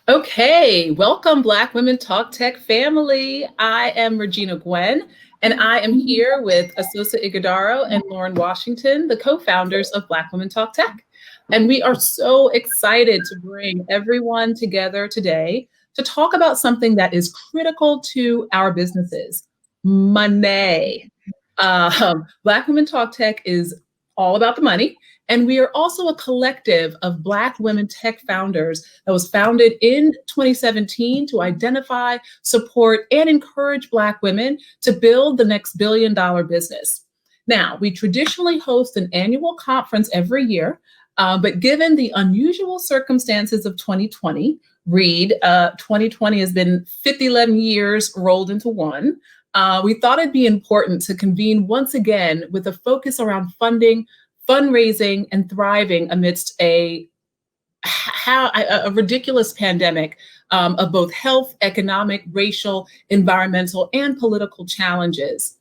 Okay, welcome Black Women Talk Tech family. I am Regina Gwynn, and I am here with Asosa Ighodaro and Lauren Washington, the co-founders of Black Women Talk Tech. And we are so excited to bring everyone together today to talk about something that is critical to our businesses, money. Black Women Talk Tech is all about the money. And we are also a collective of Black women tech founders that was founded in 2017 to identify, support, and encourage Black women to build the next billion-dollar business. Now, we traditionally host an annual conference every year, but given the unusual circumstances of 2020, 2020 has been 11 years rolled into one. We thought it'd be important to convene once again with a focus around funding, fundraising, and thriving amidst a ridiculous pandemic of both health, economic, racial, environmental, and political challenges.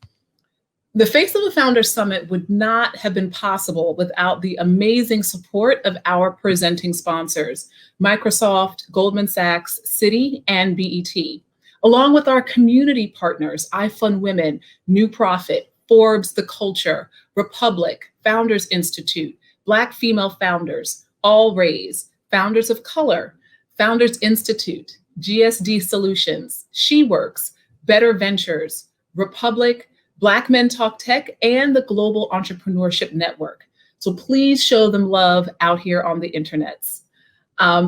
The Face of the Founders Summit would not have been possible without the amazing support of our presenting sponsors, Microsoft, Goldman Sachs, Citi, and BET, along with our community partners, iFund Women, New Profit, Forbes The Culture, Republic, Founders Institute, Black Female Founders, All Raise, Founders of Color, Founders Institute, GSD Solutions, SheWorks, Better Ventures, Republic, Black Men Talk Tech, and the Global Entrepreneurship Network. So please show them love out here on the internets.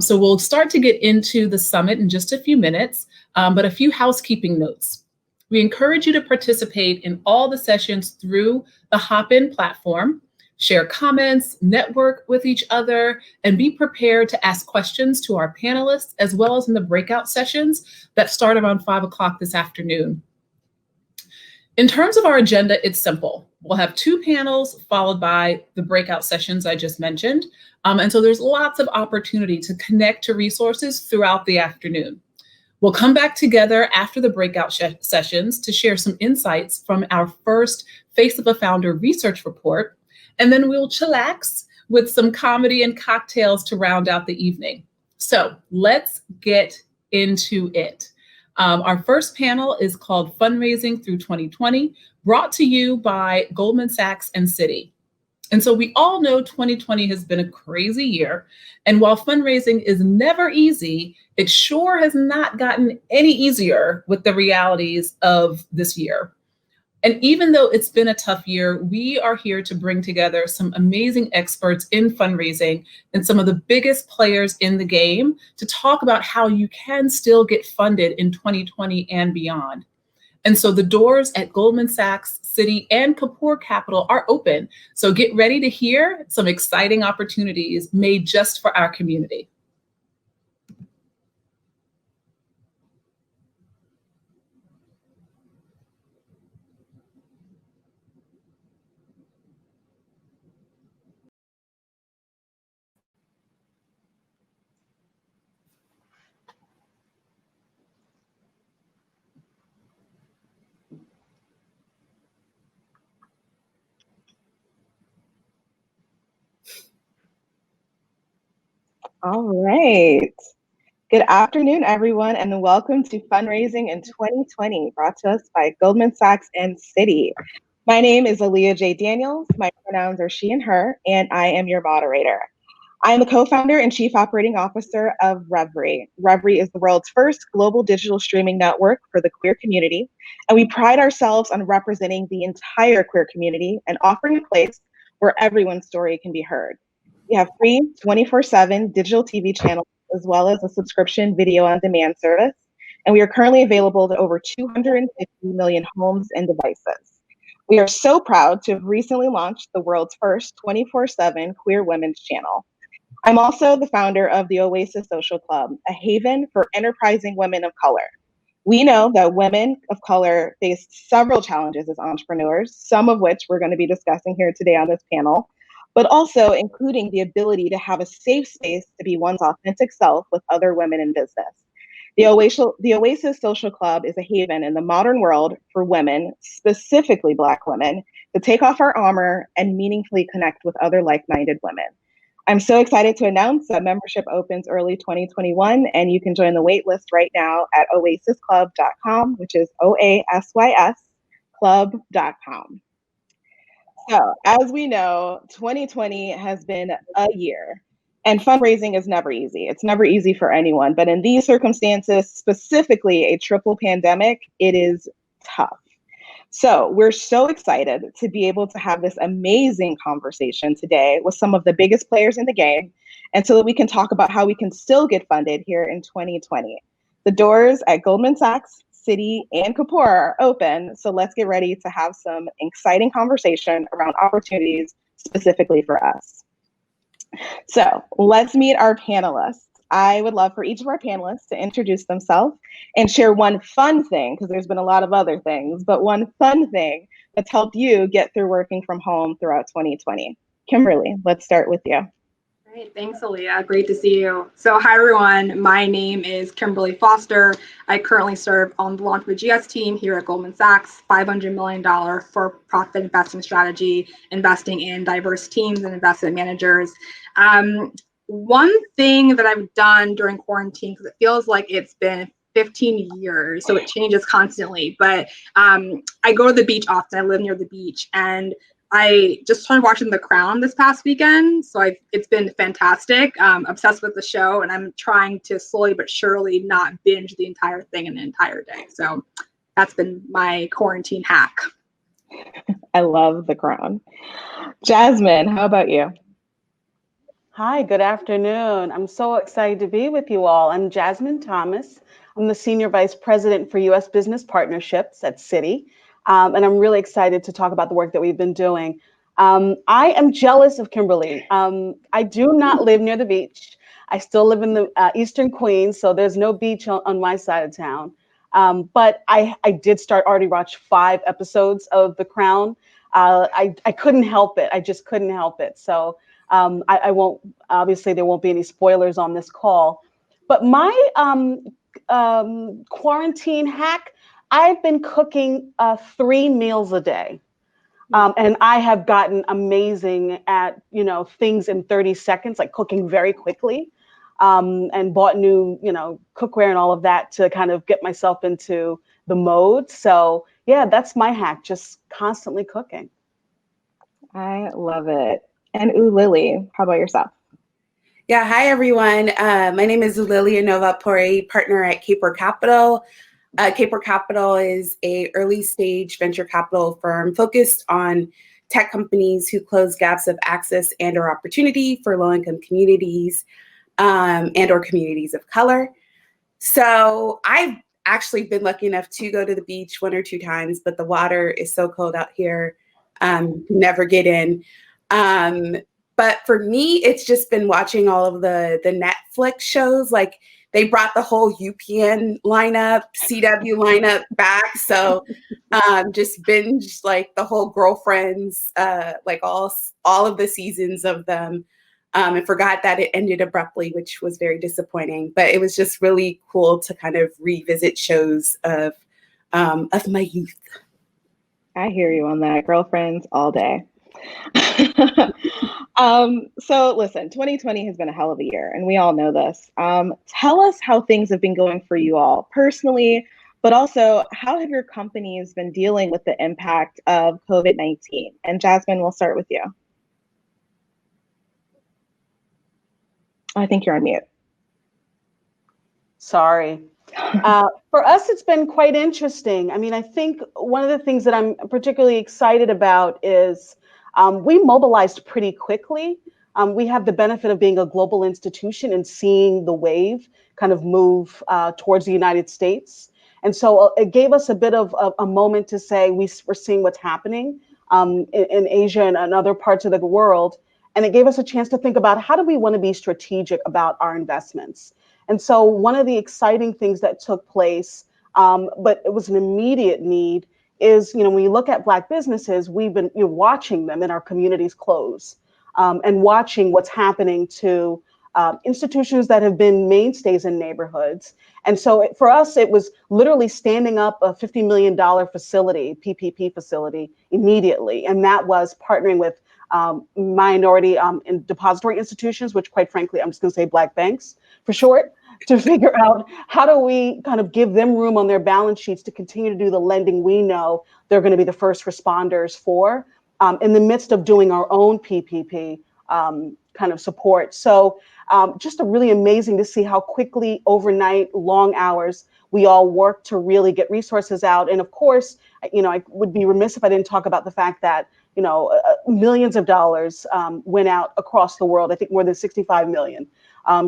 So we'll start to get into the summit in just a few minutes, but a few housekeeping notes. We encourage you to participate in all the sessions through the Hopin platform, share comments, network with each other, and be prepared to ask questions to our panelists, as well as in the breakout sessions that start around 5 o'clock this afternoon. In terms of our agenda, it's simple. We'll have 2 panels followed by the breakout sessions I just mentioned. And so there's lots of opportunity to connect to resources throughout the afternoon. We'll come back together after the breakout sessions to share some insights from our first Face of a Founder research report, and then we'll chillax with some comedy and cocktails to round out the evening. So let's get into it. Our first panel is called Fundraising Through 2020, brought to you by Goldman Sachs and Citi. And so we all know 2020 has been a crazy year. And while fundraising is never easy, it sure has not gotten any easier with the realities of this year. And even though it's been a tough year, we are here to bring together some amazing experts in fundraising and some of the biggest players in the game to talk about how you can still get funded in 2020 and beyond. And so the doors at Goldman Sachs, Citi, and Kapor Capital are open. So get ready to hear some exciting opportunities made just for our community. All right. Good afternoon, everyone, and welcome to Fundraising in 2020, brought to us by Goldman Sachs and Citi. My name is Alia J. Daniels. My pronouns are she and her, and I am your moderator. I am the co-founder and chief operating officer of Revry. Revry is the world's first global digital streaming network for the queer community, and we pride ourselves on representing the entire queer community and offering a place where everyone's story can be heard. We have free 24/7 digital TV channels, as well as a subscription video on demand service. And we are currently available to over 250 million homes and devices. We are so proud to have recently launched the world's first 24/7 queer women's channel. I'm also the founder of the Oasis Social Club, a haven for enterprising women of color. We know that women of color face several challenges as entrepreneurs, some of which we're going to be discussing here today on this panel, but also including the ability to have a safe space to be one's authentic self with other women in business. The Oasis Social Club is a haven in the modern world for women, specifically Black women, to take off our armor and meaningfully connect with other like-minded women. I'm so excited to announce that membership opens early 2021, and you can join the wait list right now at oasisclub.com, which is OASYS club.com. So, as we know, 2020 has been a year, and fundraising is never easy. It's never easy for anyone, but in these circumstances, specifically a triple pandemic, it is tough. So we're so excited to be able to have this amazing conversation today with some of the biggest players in the game, and so that we can talk about how we can still get funded here in 2020. The doors at Goldman Sachs, Citi, and Kapor are open, so let's get ready to have some exciting conversation around opportunities specifically for us. So let's meet our panelists. I would love for each of our panelists to introduce themselves and share one fun thing, because there's been a lot of other things, but one fun thing that's helped you get through working from home throughout 2020. Kimberly, let's start with you. Great, thanks, Alia. Great to see you. So hi, everyone. My name is Kimberly Foster. I currently serve on the Launch with GS team here at Goldman Sachs, $500 million for-profit investment strategy, investing in diverse teams and investment managers. One thing that I've done during quarantine, because it feels like it's been 15 years, so it changes constantly, but I go to the beach often. I live near the beach, and I just started watching The Crown this past weekend, so it's been fantastic. Obsessed with the show, and I'm trying to slowly but surely not binge the entire thing in an entire day. So that's been my quarantine hack. I love The Crown. Jasmine, how about you? Hi, good afternoon. I'm so excited to be with you all. I'm Jasmine Thomas. I'm the Senior Vice President for U.S. Business Partnerships at Citi. And I'm really excited to talk about the work that we've been doing. I am jealous of Kimberly. I do not live near the beach. I still live in the Eastern Queens, so there's no beach on my side of town. But I did already watch 5 episodes of The Crown. I couldn't help it. I just couldn't help it. So I won't, obviously there won't be any spoilers on this call. But my quarantine hack, I've been cooking 3 meals a day. And I have gotten amazing at, things in 30 seconds, like cooking very quickly, and bought new, cookware and all of that to kind of get myself into the mode. So yeah, that's my hack, just constantly cooking. I love it. And Ulili, how about yourself? Yeah, hi everyone. My name is Ulili, Onovakpuri, partner at Kapor Capital. Kapor Capital is a early stage venture capital firm focused on tech companies who close gaps of access and or opportunity for low-income communities and or communities of color. So I've actually been lucky enough to go to the beach 1 or 2 times, but the water is so cold out here, never get in. But for me, it's just been watching all of the Netflix shows. Like they brought the whole UPN lineup, CW lineup back. So just binged like the whole Girlfriends, like all of the seasons of them. And forgot that it ended abruptly, which was very disappointing. But it was just really cool to kind of revisit shows of my youth. I hear you on that. Girlfriends all day. So listen, 2020 has been a hell of a year, and we all know this. Tell us how things have been going for you all personally, but also how have your companies been dealing with the impact of COVID-19? And Jasmine, we'll start with you. I think you're on mute. Sorry. For us, it's been quite interesting. I mean, I think one of the things that I'm particularly excited about is we mobilized pretty quickly. We have the benefit of being a global institution and seeing the wave kind of move towards the United States. And so it gave us a bit of a moment to say we're seeing what's happening in Asia and other parts of the world. And it gave us a chance to think about how do we want to be strategic about our investments. And so one of the exciting things that took place, but it was an immediate need, is, when you look at Black businesses, we've been watching them in our communities close and watching what's happening to institutions that have been mainstays in neighborhoods. And so for us, it was literally standing up a $50 million facility, PPP facility, immediately. And that was partnering with minority in depository institutions, which quite frankly, I'm just going to say Black banks for short, to figure out how do we kind of give them room on their balance sheets to continue to do the lending we know they're going to be the first responders for in the midst of doing our own PPP kind of support. So just really amazing to see how quickly, overnight, long hours, we all work to really get resources out. And of course, I would be remiss if I didn't talk about the fact that, millions of dollars went out across the world, I think more than 65 million,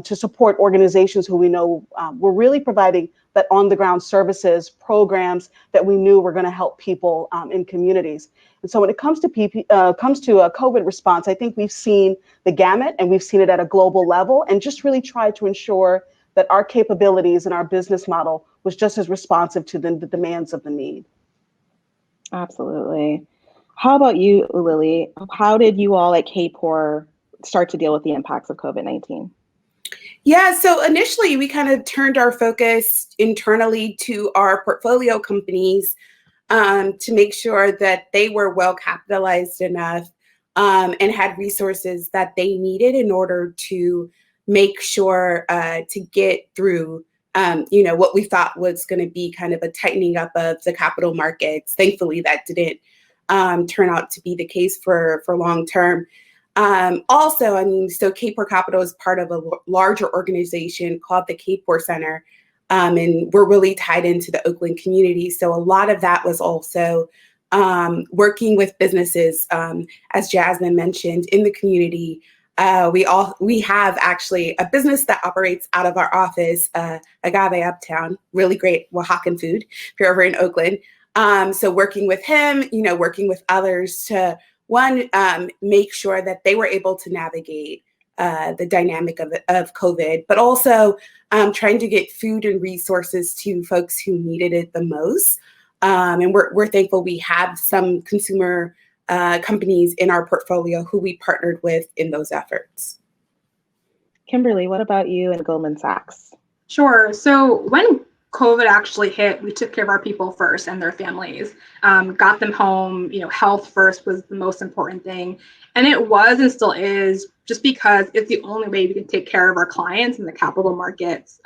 to support organizations who we know were really providing that on-the-ground services, programs that we knew were going to help people in communities. And so when it comes to a COVID response, I think we've seen the gamut and we've seen it at a global level and just really tried to ensure that our capabilities and our business model was just as responsive to the demands of the need. Absolutely. How about you, Ulili? How did you all at Kapor start to deal with the impacts of COVID-19? Yeah, so initially we kind of turned our focus internally to our portfolio companies to make sure that they were well capitalized enough and had resources that they needed in order to make sure to get through what we thought was going to be kind of a tightening up of the capital markets. Thankfully, that didn't turn out to be the case for long term. Also, so Kapor Capital is part of a larger organization called the Kapor Center, and we're really tied into the Oakland community. So a lot of that was also working with businesses, as Jasmine mentioned, in the community. We have actually a business that operates out of our office, Agave Uptown, really great Oaxacan food if you're over in Oakland. So working with him, working with others to make sure that they were able to navigate the dynamic of COVID, but also trying to get food and resources to folks who needed it the most. And we're thankful we have some consumer companies in our portfolio who we partnered with in those efforts. Kimberly, what about you and Goldman Sachs? Sure. So when COVID actually hit, we took care of our people first and their families, got them home. Health first was the most important thing. And it was and still is, just because it's the only way we can take care of our clients in the capital markets.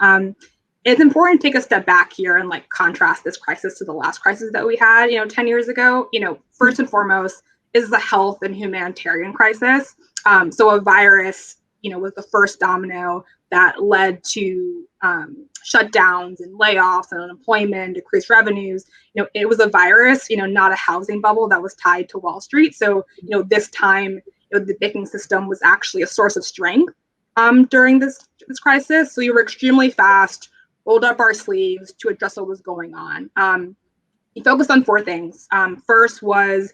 It's important to take a step back here and contrast this crisis to the last crisis that we had, 10 years ago. First and foremost is the health and humanitarian crisis. So a virus, was the first domino that led to shutdowns and layoffs and unemployment, decreased revenues. It was a virus, not a housing bubble that was tied to Wall Street. So, this time, the banking system was actually a source of strength during this crisis. So we were extremely fast, rolled up our sleeves to address what was going on. We focused on four things. First was,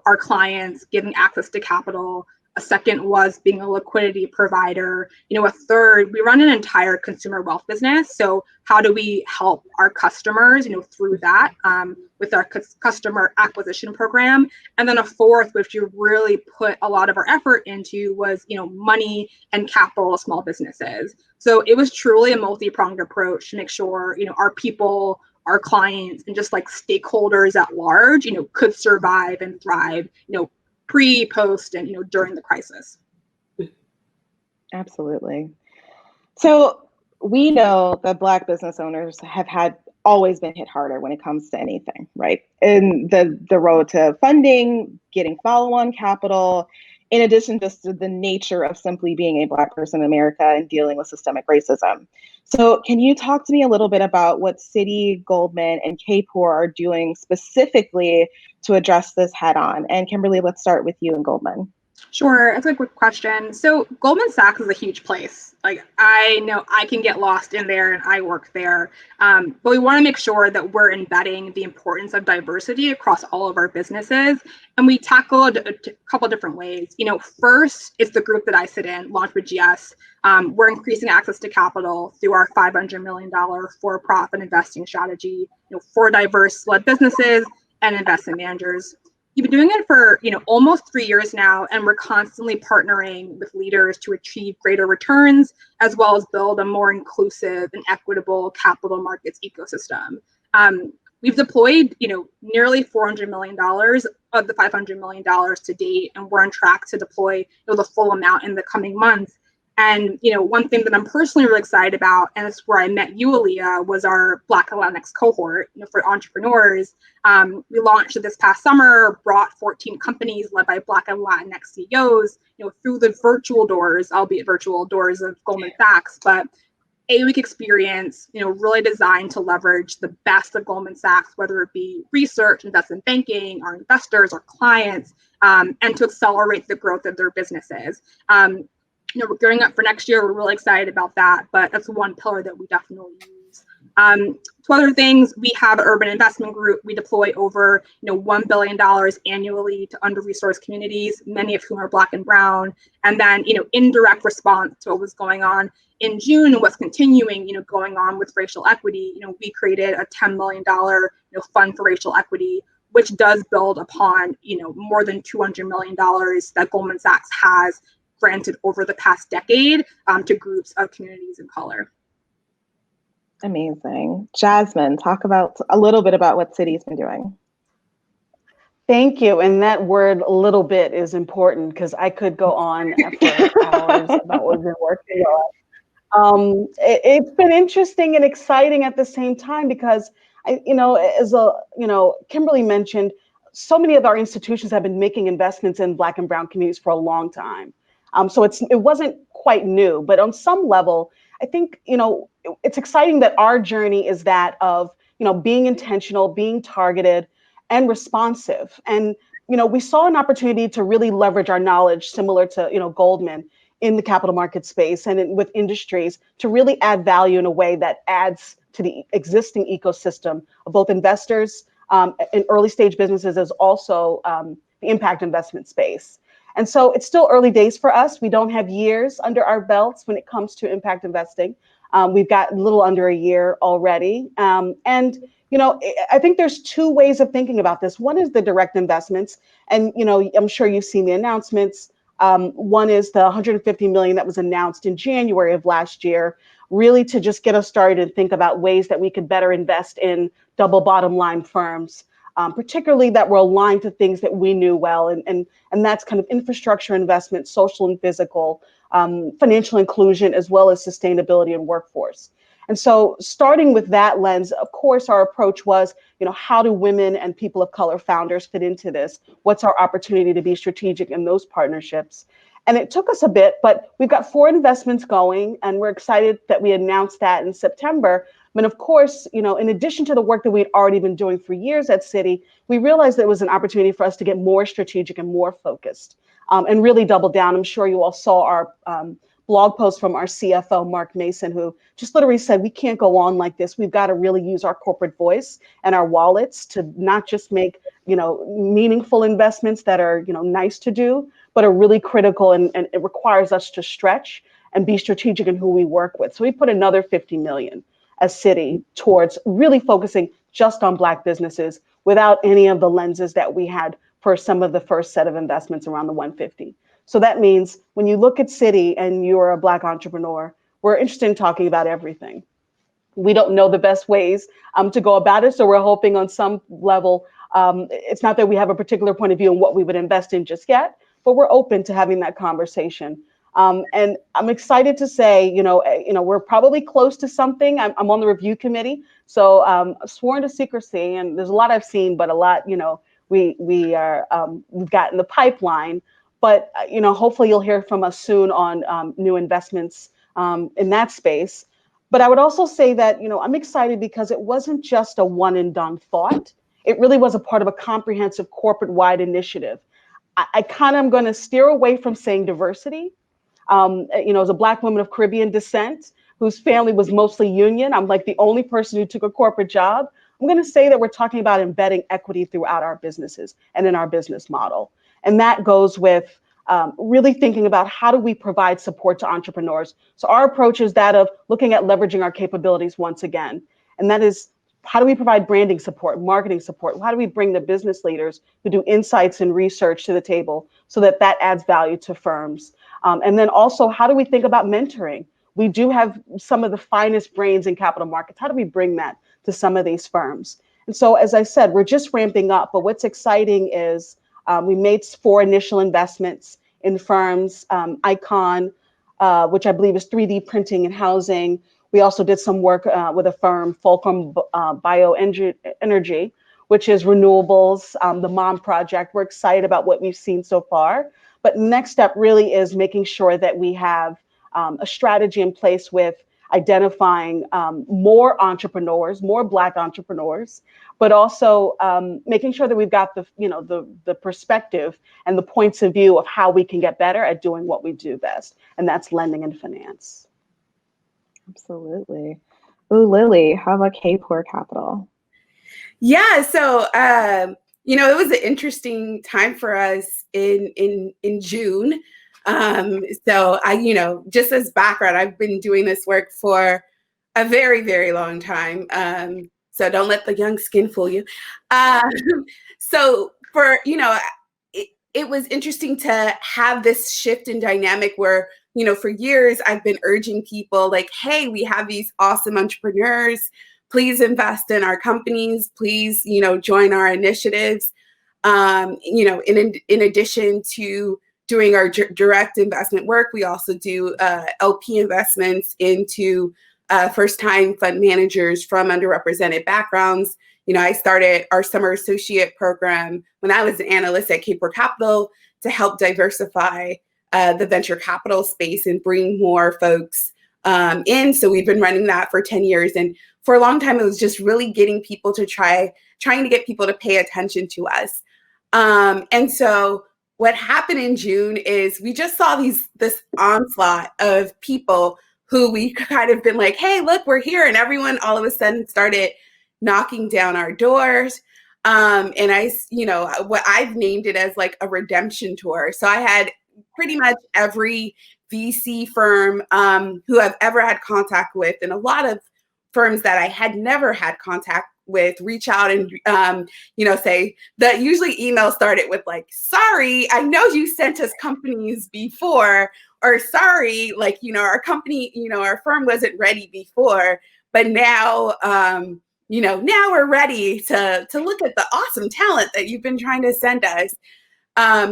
our clients giving access to capital. A second was being a liquidity provider. A third, we run an entire consumer wealth business. So how do we help our customers, through that with our customer acquisition program? And then a fourth, which we really put a lot of our effort into, was, money and capital of small businesses. So it was truly a multi-pronged approach to make sure, our people, our clients, and just stakeholders at large, could survive and thrive, pre, post, and during the crisis. Absolutely. So we know that Black business owners have always been hit harder when it comes to anything, right? In the road to funding, getting follow-on capital, in addition just to the nature of simply being a Black person in America and dealing with systemic racism. So can you talk to me a little bit about what Citi, Goldman, and Kapor are doing specifically to address this head on? And Kimberly, let's start with you and Goldman. Sure, that's a quick question. So Goldman Sachs is a huge place. I know I can get lost in there and I work there, but we want to make sure that we're embedding the importance of diversity across all of our businesses. And we tackle a couple of different ways. First, it's the group that I sit in, Launch with GS. We're increasing access to capital through our $500 million for-profit investing strategy, for diverse-led businesses and investment managers. You've been doing it for almost 3 years now, and we're constantly partnering with leaders to achieve greater returns, as well as build a more inclusive and equitable capital markets ecosystem. we've deployed, nearly $400 million of the $500 million to date, and we're on track to deploy the full amount in the coming months. And one thing that I'm personally really excited about, and it's where I met you, Alia, was our Black and Latinx cohort for entrepreneurs. We launched this past summer, brought 14 companies led by Black and Latinx CEOs, through the virtual doors, albeit virtual doors of Goldman Sachs, but 8-week experience, really designed to leverage the best of Goldman Sachs, whether it be research, investment banking, our investors, our clients, and to accelerate the growth of their businesses. We're gearing up for next year. We're really excited about that, but that's one pillar that we definitely use. Two other things, we have an urban investment group. We deploy over $1 billion annually to under-resourced communities, many of whom are Black and Brown. And then, in direct response to what was going on in June and what's continuing, going on with racial equity, we created a $10 million fund for racial equity, which does build upon more than $200 million that Goldman Sachs has granted over the past decade to groups of communities of color. Amazing. Jasmine, talk about a little bit about what Citi's been doing. Thank you. And that word "a little bit" is important because I could go on for hours about what we've been working on. It's been interesting and exciting at the same time because, Kimberly mentioned, so many of our institutions have been making investments in Black and Brown communities for a long time. So it wasn't quite new, but on some level, I think, it's exciting that our journey is that of, being intentional, being targeted and responsive. And, we saw an opportunity to really leverage our knowledge similar to, Goldman in the capital market space and with industries to really add value in a way that adds to the existing ecosystem of both investors in early stage businesses as also the impact investment space. And so it's still early days for us. We don't have years under our belts when it comes to impact investing. We've got a little under a year already. And, I think there's two ways of thinking about this. One is the direct investments. And, I'm sure you've seen the announcements. One is the $150 million that was announced in January of last year, really to just get us started and think about ways that we could better invest in double bottom line firms. Particularly that were aligned to things that we knew well, and that's kind of infrastructure investment, social and physical, financial inclusion, as well as sustainability and workforce. And so starting with that lens, of course, our approach was, how do women and people of color founders fit into this? What's our opportunity to be strategic in those partnerships? And it took us a bit, but we've got 4 investments going, and we're excited that we announced that in September. But of course, in addition to the work that we'd already been doing for years at Citi, we realized that it was an opportunity for us to get more strategic and more focused and really double down. I'm sure you all saw our blog post from our CFO, Mark Mason, who just literally said, we can't go on like this. We've got to really use our corporate voice and our wallets to not just make, meaningful investments that are, nice to do, but are really critical, and it requires us to stretch and be strategic in who we work with. So we put another $50 million as Citi towards really focusing just on Black businesses without any of the lenses that we had for some of the first set of investments around the 150. So that means when you look at Citi and you're a Black entrepreneur, we're interested in talking about everything. We don't know the best ways to go about it. So we're hoping on some level, it's not that we have a particular point of view on what we would invest in just yet, but we're open to having that conversation. And I'm excited to say, we're probably close to something. I'm on the review committee, so sworn to secrecy. And there's a lot I've seen, but a lot, we've got in the pipeline. But hopefully you'll hear from us soon on new investments in that space. But I would also say that I'm excited because it wasn't just a one and done thought. It really was a part of a comprehensive corporate-wide initiative. I kind of am going to steer away from saying diversity. As a Black woman of Caribbean descent, whose family was mostly union, I'm like the only person who took a corporate job. I'm going to say that we're talking about embedding equity throughout our businesses and in our business model. And that goes with really thinking about how do we provide support to entrepreneurs. So our approach is that of looking at leveraging our capabilities once again. And that is, how do we provide branding support, marketing support? How do we bring the business leaders who do insights and research to the table so that that adds value to firms? And then also, how do we think about mentoring? We do have some of the finest brains in capital markets. How do we bring that to some of these firms? And so, as I said, we're just ramping up. But what's exciting is we made 4 initial investments in firms, Icon, which I believe is 3D printing and housing. We also did some work with a firm, Fulcrum Bioenergy, which is renewables, the Mom Project. We're excited about what we've seen so far. But next step really is making sure that we have a strategy in place with identifying more entrepreneurs, more Black entrepreneurs, but also making sure that we've got the perspective and the points of view of how we can get better at doing what we do best, and that's lending and finance. Absolutely. Ooh, Lily, how about Kapor-Kapor? Yeah, so it was an interesting time for us in June. So I, just as background, I've been doing this work for a very, very long time. So don't let the young skin fool you. So for, it was interesting to have this shift in dynamic where, for years I've been urging people like, hey, we have these awesome entrepreneurs. Please invest in our companies. Please, join our initiatives. In addition to doing our direct investment work, we also do LP investments into first-time fund managers from underrepresented backgrounds. I started our summer associate program when I was an analyst at Kapor-Kapor to help diversify the venture capital space and bring more folks in. So we've been running that for 10 years. And for a long time, it was just really getting people to trying to get people to pay attention to us. And so what happened in June is we just saw this onslaught of people who we kind of been like, hey, look, we're here. And everyone all of a sudden started knocking down our doors. And what I've named it as like a redemption tour. So I had pretty much every VC firm who I've ever had contact with, and a lot of firms that I had never had contact with reach out and say that usually email started with like, sorry, I know you sent us companies before, or sorry, like, our company, our firm wasn't ready before, but now, now we're ready to look at the awesome talent that you've been trying to send us.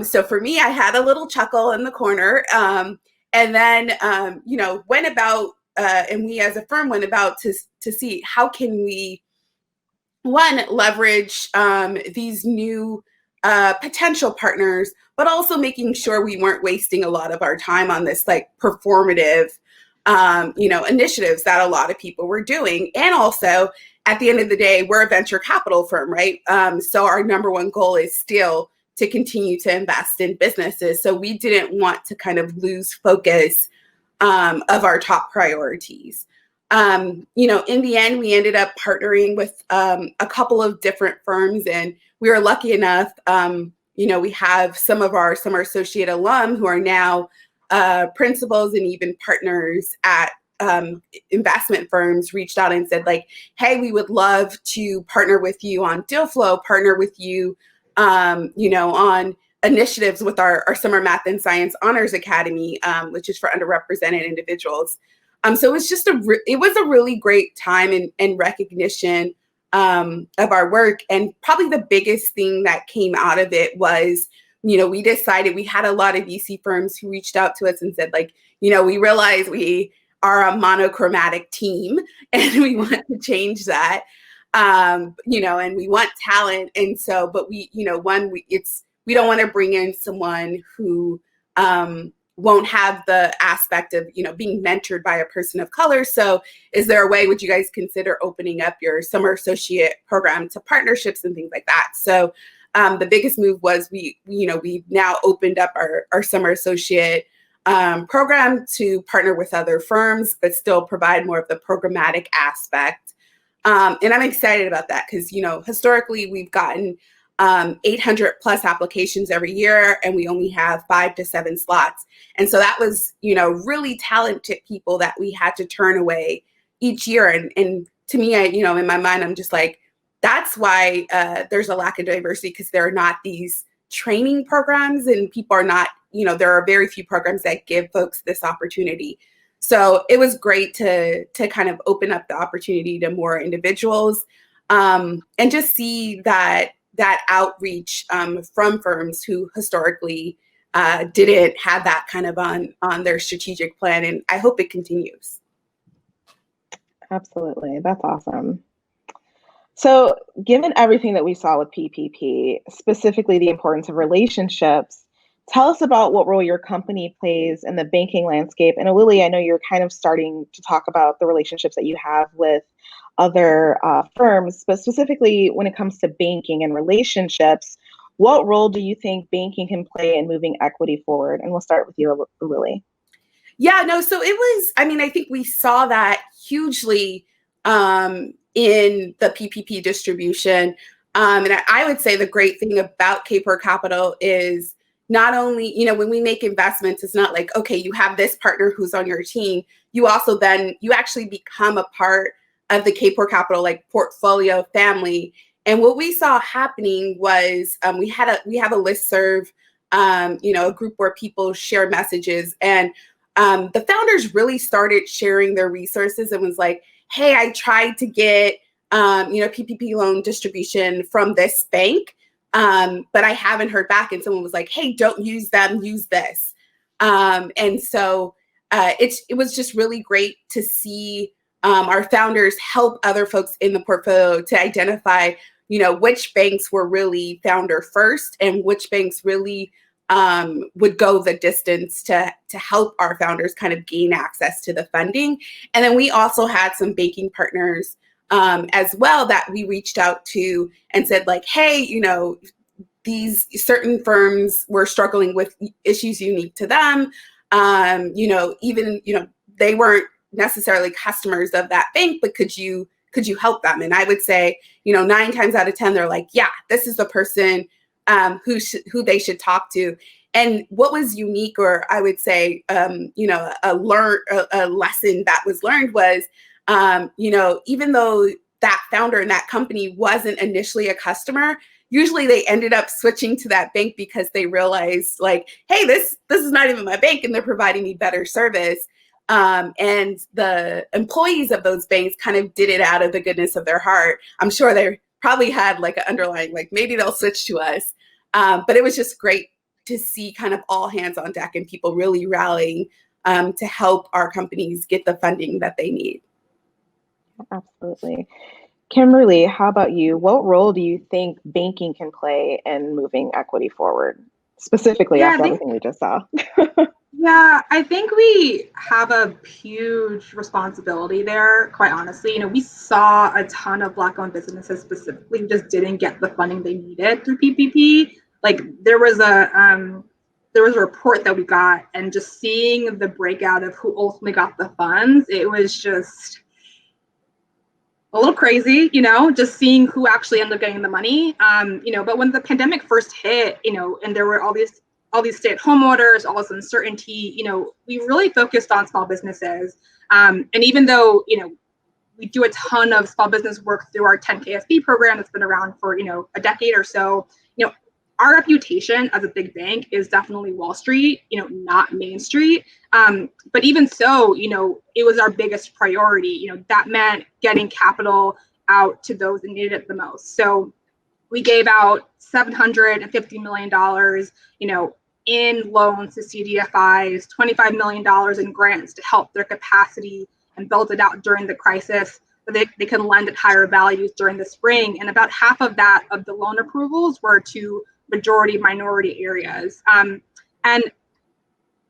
So for me, I had a little chuckle in the corner, and then, went about, and we as a firm went about to see how can we, one, leverage these new potential partners, but also making sure we weren't wasting a lot of our time on this like performative, initiatives that a lot of people were doing. And also, at the end of the day, we're a venture capital firm, right? So our number one goal is still to continue to invest in businesses. So we didn't want to kind of lose focus of our top priorities. In the end, we ended up partnering with a couple of different firms, and we were lucky enough, we have some of our summer associate alum who are now principals and even partners at investment firms reached out and said like, hey, we would love to partner with you on deal flow, partner with you, on initiatives with our Summer Math and Science Honors Academy, which is for underrepresented individuals. So it was just it was a really great time and recognition of our work. And probably the biggest thing that came out of it was, we decided we had a lot of VC firms who reached out to us and said like, we realize we are a monochromatic team and we want to change that, and we want talent. And so, but we don't want to bring in someone who won't have the aspect of, being mentored by a person of color. So is there a way, would you guys consider opening up your summer associate program to partnerships and things like that? So the biggest move was we've now opened up our summer associate program to partner with other firms, but still provide more of the programmatic aspect. And I'm excited about that because, historically we've gotten 800 plus applications every year, and we only have 5 to 7 slots. And so that was, really talented people that we had to turn away each year. And to me, in my mind, I'm just like, that's why there's a lack of diversity, because there are not these training programs and people are not, there are very few programs that give folks this opportunity. So it was great to kind of open up the opportunity to more individuals. and just see that outreach from firms who historically didn't have that kind of on their strategic plan. And I hope it continues. Absolutely. That's awesome. So given everything that we saw with PPP, specifically the importance of relationships, tell us about what role your company plays in the banking landscape. And Ulili, I know you're kind of starting to talk about the relationships that you have with other firms, but specifically when it comes to banking and relationships, what role do you think banking can play in moving equity forward? And we'll start with you, Ulili. Yeah, no, so it was, I mean, I think we saw that hugely in the PPP distribution. And I would say the great thing about Kapor Capital is not only, you know, when we make investments, it's not like, okay, you have this partner who's on your team. You also then, you actually become a part of the Kapor Capital like portfolio family. And what we saw happening was we have a listserv, you know, a group where people share messages, and the founders really started sharing their resources and was like, hey, I tried to get, you know, PPP loan distribution from this bank, but I haven't heard back. And someone was like, hey, don't use them, use this. And so it was just really great to see our founders help other folks in the portfolio to identify, you know, which banks were really founder first and which banks really would go the distance to help our founders kind of gain access to the funding. And then we also had some banking partners as well that we reached out to and said like, hey, you know, these certain firms were struggling with issues unique to them. You know, even, you know, they weren't necessarily customers of that bank, but could you help them? And I would say, you know, 9 times out of 10, they're like, yeah, this is the person who they should talk to. And what was unique, or I would say, you know, a lesson that was learned was, you know, even though that founder in that company wasn't initially a customer, usually they ended up switching to that bank because they realized like, hey, this is not even my bank and they're providing me better service. And the employees of those banks kind of did it out of the goodness of their heart. I'm sure they probably had like an underlying, like maybe they'll switch to us. But it was just great to see kind of all hands on deck and people really rallying to help our companies get the funding that they need. Absolutely. Kimberly, how about you? What role do you think banking can play in moving equity forward, specifically after everything we just saw? Yeah, I think we have a huge responsibility there, quite honestly. You know, we saw a ton of Black-owned businesses specifically just didn't get the funding they needed through PPP. Like there was a report that we got, and just seeing the breakout of who ultimately got the funds, it was just a little crazy, you know, just seeing who actually ended up getting the money. You know, but when the pandemic first hit, you know, and there were all these stay-at-home orders, all this uncertainty, you know, we really focused on small businesses. And even though, you know, we do a ton of small business work through our 10KSB program that's been around for, you know, a decade or so, you know, our reputation as a big bank is definitely Wall Street, you know, not Main Street. But even so, you know, it was our biggest priority. You know, that meant getting capital out to those that needed it the most. So we gave out $750 million, you know, in loans to CDFIs, $25 million in grants to help their capacity and build it out during the crisis so they can lend at higher values during the spring. And about half of that, of the loan approvals, were to majority minority areas. And,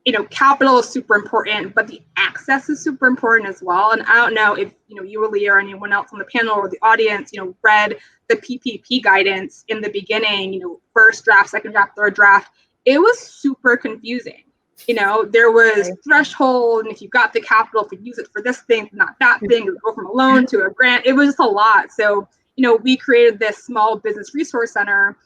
you know, capital is super important, but the access is super important as well. And I don't know if, you know, you, Alia, or anyone else on the panel or the audience, you know, read the PPP guidance in the beginning, you know, first draft, second draft, third draft. It was super confusing. You know, there was threshold, and if you got the capital, if you use it for this thing, not that thing, it would go from a loan to a grant. It was just a lot. So, you know, we created this small business resource center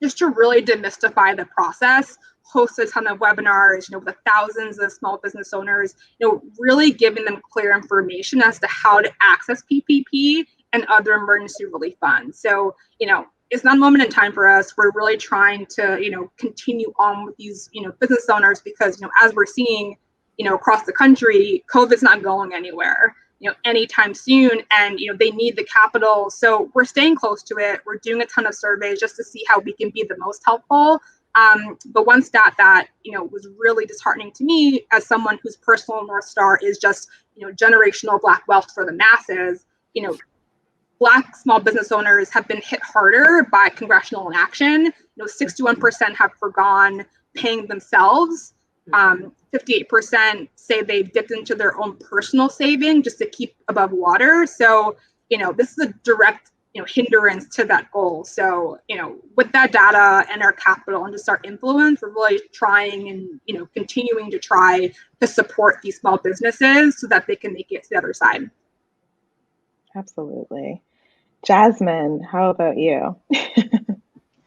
just to really demystify the process, host a ton of webinars, you know, with thousands of small business owners, you know, really giving them clear information as to how to access PPP and other emergency relief funds. So, you know, it's not a moment in time for us. We're really trying to, you know, continue on with these, you know, business owners because, you know, as we're seeing, you know, across the country, COVID's not going anywhere. anytime soon, and they need the capital. So we're staying close to it. We're doing a ton of surveys just to see how we can be the most helpful. But one stat that was really disheartening to me as someone whose personal North Star is just generational Black wealth for the masses, Black small business owners have been hit harder by congressional inaction. 61% have forgone paying themselves. 58% say they've dipped into their own personal saving just to keep above water. So, this is a direct hindrance to that goal. So, with that data and our capital and just our influence, we're really trying and continuing to try to support these small businesses so that they can make it to the other side. Absolutely. Jasmine, how about you?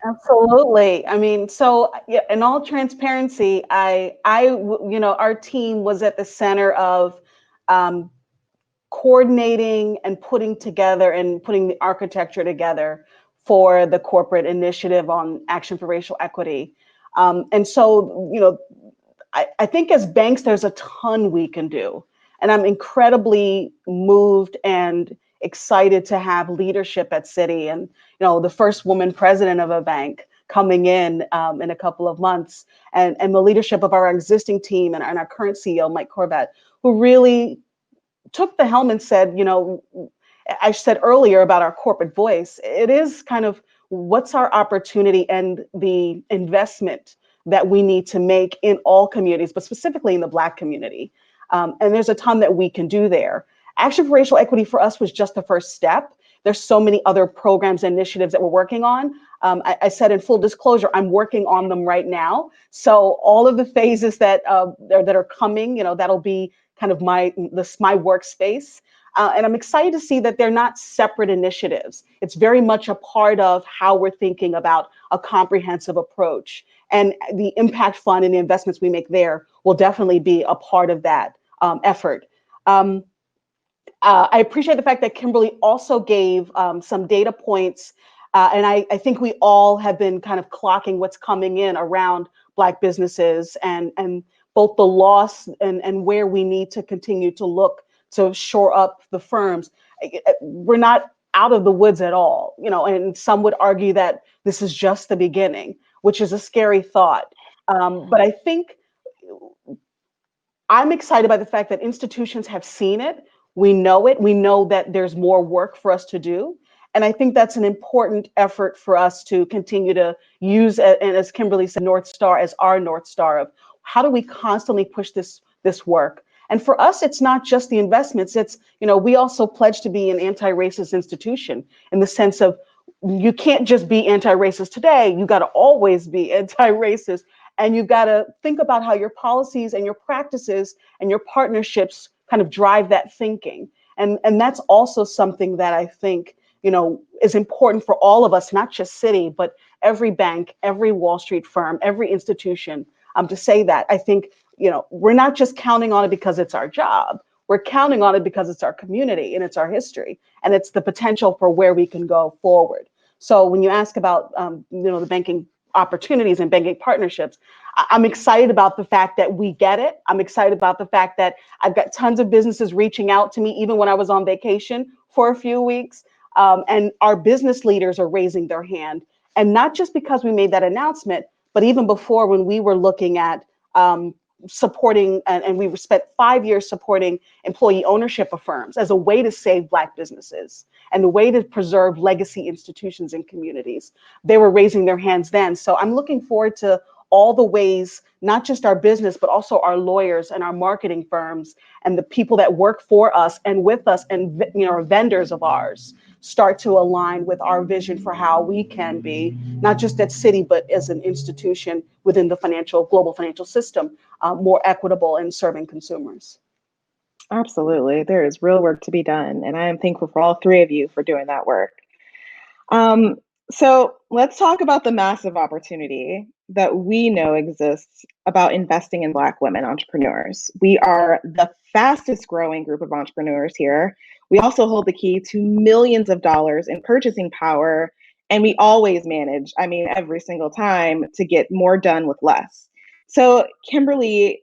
Absolutely. I mean, so in all transparency, our team was at the center of coordinating and putting together and putting the architecture together for the corporate initiative on Action for Racial Equity. And so, I think as banks, there's a ton we can do. And I'm incredibly moved and excited to have leadership at Citi, and the first woman president of a bank coming in a couple of months, and the leadership of our existing team and our current CEO, Mike Corbat, who really took the helm and said, I said earlier about our corporate voice, it is kind of what's our opportunity and the investment that we need to make in all communities, but specifically in the Black community. And there's a ton that we can do there. Action for Racial Equity for us was just the first step. There's so many other programs and initiatives that we're working on. I said in full disclosure, I'm working on them right now. So all of the phases that are coming, that'll be kind of my workspace. And I'm excited to see that they're not separate initiatives. It's very much a part of how we're thinking about a comprehensive approach. And the impact fund and the investments we make there will definitely be a part of that effort. I appreciate the fact that Kimberly also gave some data points, and I think we all have been kind of clocking what's coming in around Black businesses and both the loss and where we need to continue to look to shore up the firms. We're not out of the woods at all, and some would argue that this is just the beginning, which is a scary thought. But I think I'm excited by the fact that institutions have seen it. We know it. We know that there's more work for us to do. And I think that's an important effort for us to continue to use, and as Kimberly said, North Star as our North Star of how do we constantly push this work. And for us, it's not just the investments. It's, we also pledge to be an anti-racist institution in the sense of you can't just be anti-racist today. You got to always be anti-racist. And you've got to think about how your policies and your practices and your partnerships kind of drive that thinking. And that's also something that I think, is important for all of us, not just Citi, but every bank, every Wall Street firm, every institution, to say that. I think, we're not just counting on it because it's our job. We're counting on it because it's our community and it's our history and it's the potential for where we can go forward. So when you ask about, the banking opportunities and banking partnerships, I'm excited about the fact that we get it. I'm excited about the fact that I've got tons of businesses reaching out to me, even when I was on vacation for a few weeks. And our business leaders are raising their hand. And not just because we made that announcement, but even before, when we were looking at supporting, and we spent 5 years supporting employee ownership of firms as a way to save Black businesses and a way to preserve legacy institutions and communities. They were raising their hands then. So I'm looking forward to all the ways, not just our business, but also our lawyers and our marketing firms and the people that work for us and with us and are vendors of ours start to align with our vision for how we can be, not just at Citi, but as an institution within the global financial system, more equitable in serving consumers. Absolutely. There is real work to be done. And I am thankful for all three of you for doing that work. So let's talk about the massive opportunity that we know exists about investing in Black women entrepreneurs. We are the fastest growing group of entrepreneurs here. We also hold the key to millions of dollars in purchasing power, and we always manage, every single time, to get more done with less. So Kimberly,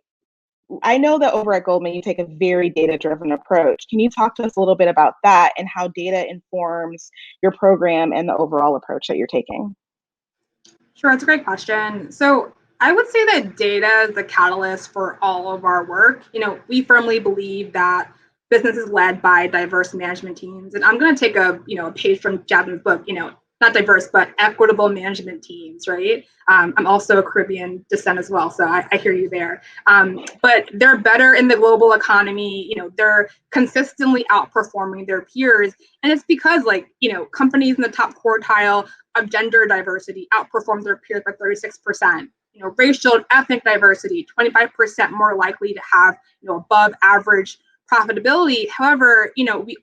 I know that over at Goldman, you take a very data-driven approach. Can you talk to us a little bit about that and how data informs your program and the overall approach that you're taking? Sure, it's a great question. So I would say that data is the catalyst for all of our work. We firmly believe that business is led by diverse management teams. And I'm going to take a page from Jasmine's book, not diverse, but equitable management teams, right? I'm also a Caribbean descent as well, so I hear you there. But they're better in the global economy. They're consistently outperforming their peers. And it's because companies in the top quartile of gender diversity outperform their peers by 36%. Racial and ethnic diversity, 25% more likely to have above average profitability. However, we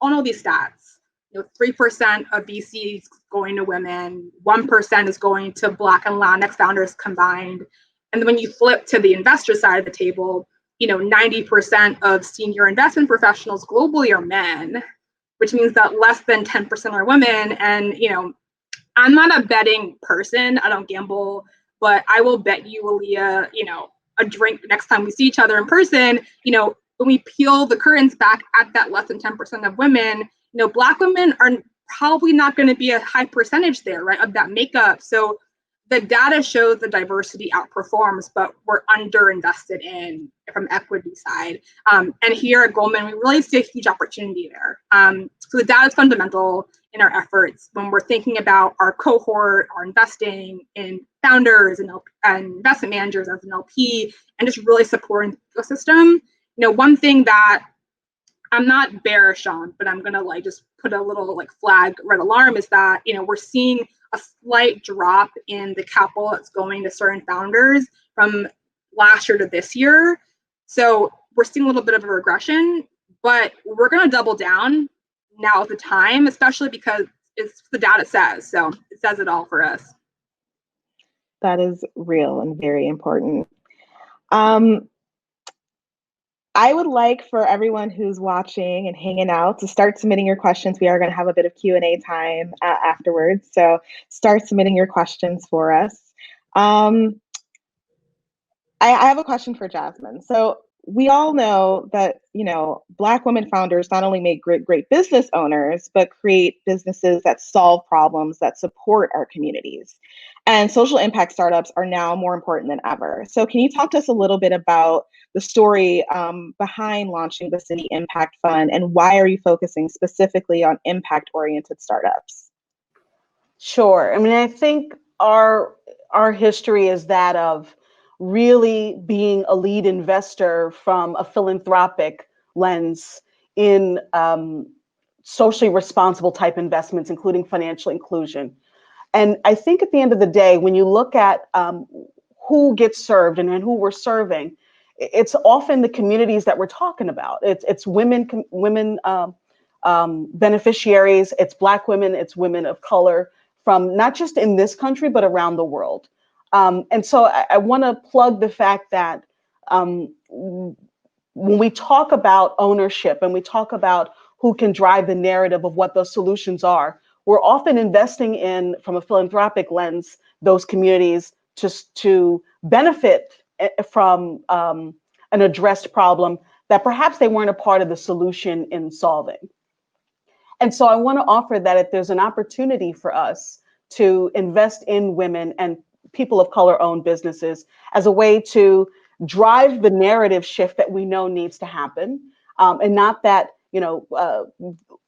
all know these stats. 3% of VC is going to women, 1% is going to Black and Latinx founders combined. And then when you flip to the investor side of the table, 90% of senior investment professionals globally are men, which means that less than 10% are women. And, I'm not a betting person. I don't gamble, but I will bet you, Alia, a drink next time we see each other in person. When we peel the curtains back at that less than 10% of women, Black women are probably not going to be a high percentage there, right, of that makeup. So the data shows the diversity outperforms, but we're underinvested in from equity side. And here at Goldman, we really see a huge opportunity there. So the data is fundamental in our efforts when we're thinking about our cohort, our investing in founders and investment managers as an LP, and just really supporting the ecosystem. One thing that I'm not bearish on, but I'm gonna just put a little flag red alarm is that we're seeing a slight drop in the capital that's going to certain founders from last year to this year. So we're seeing a little bit of a regression, but we're gonna double down. Now is the time, especially because it's the data says. So it says it all for us. That is real and very important. I would like for everyone who's watching and hanging out to start submitting your questions. We are going to have a bit of Q&A time afterwards, so start submitting your questions for us. I have a question for Jasmine. So we all know that Black women founders not only make great business owners, but create businesses that solve problems that support our communities. And social impact startups are now more important than ever. So can you talk to us a little bit about the story behind launching the Citi Impact Fund, and why are you focusing specifically on impact-oriented startups? Sure. I mean, I think our history is that of really being a lead investor from a philanthropic lens in socially responsible type investments, including financial inclusion. And I think at the end of the day, when you look at who gets served and who we're serving, it's often the communities that we're talking about. It's women beneficiaries, it's Black women, it's women of color from not just in this country, but around the world. And so I want to plug the fact that when we talk about ownership and we talk about who can drive the narrative of what those solutions are, we're often investing in, from a philanthropic lens, those communities to benefit from an addressed problem that perhaps they weren't a part of the solution in solving. And so I want to offer that if there's an opportunity for us to invest in women and people of color owned businesses as a way to drive the narrative shift that we know needs to happen, and not that,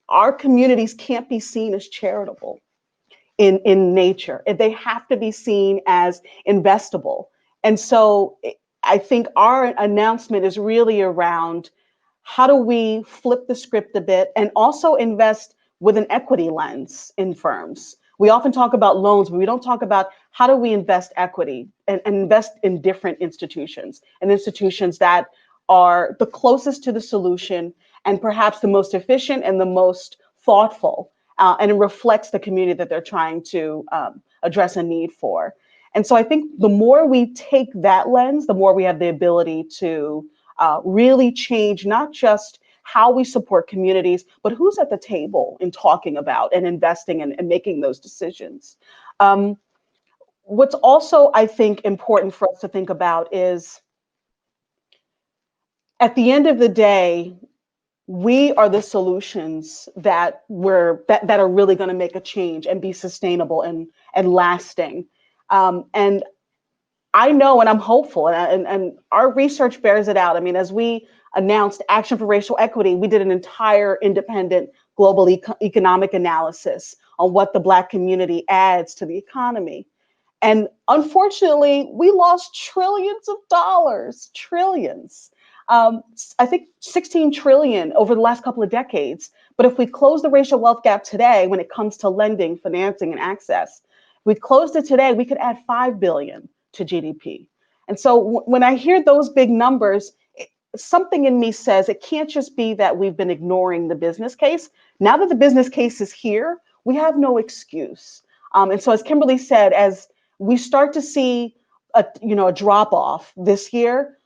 our communities can't be seen as charitable in nature. They have to be seen as investable. And so I think our announcement is really around how do we flip the script a bit and also invest with an equity lens in firms. We often talk about loans, but we don't talk about how do we invest equity and invest in different institutions, and institutions that are the closest to the solution and perhaps the most efficient and the most thoughtful, and it reflects the community that they're trying to address a need for. And so I think the more we take that lens, the more we have the ability to really change not just how we support communities, but who's at the table in talking about and investing and making those decisions. What's also, I think, important for us to think about is at the end of the day, we are the solutions that are really going to make a change and be sustainable and lasting. And I know, and I'm hopeful, and our research bears it out. I mean, as we announced Action for Racial Equity, we did an entire independent global economic analysis on what the Black community adds to the economy. And unfortunately, we lost trillions of dollars, trillions. I think 16 trillion over the last couple of decades. But if we close the racial wealth gap today, when it comes to lending, financing, and access, if we closed it today, we could add 5 billion to GDP. And so when I hear those big numbers, something in me says it can't just be that we've been ignoring the business case. Now that the business case is here, we have no excuse. And so as Kimberly said, as we start to see a drop off this year,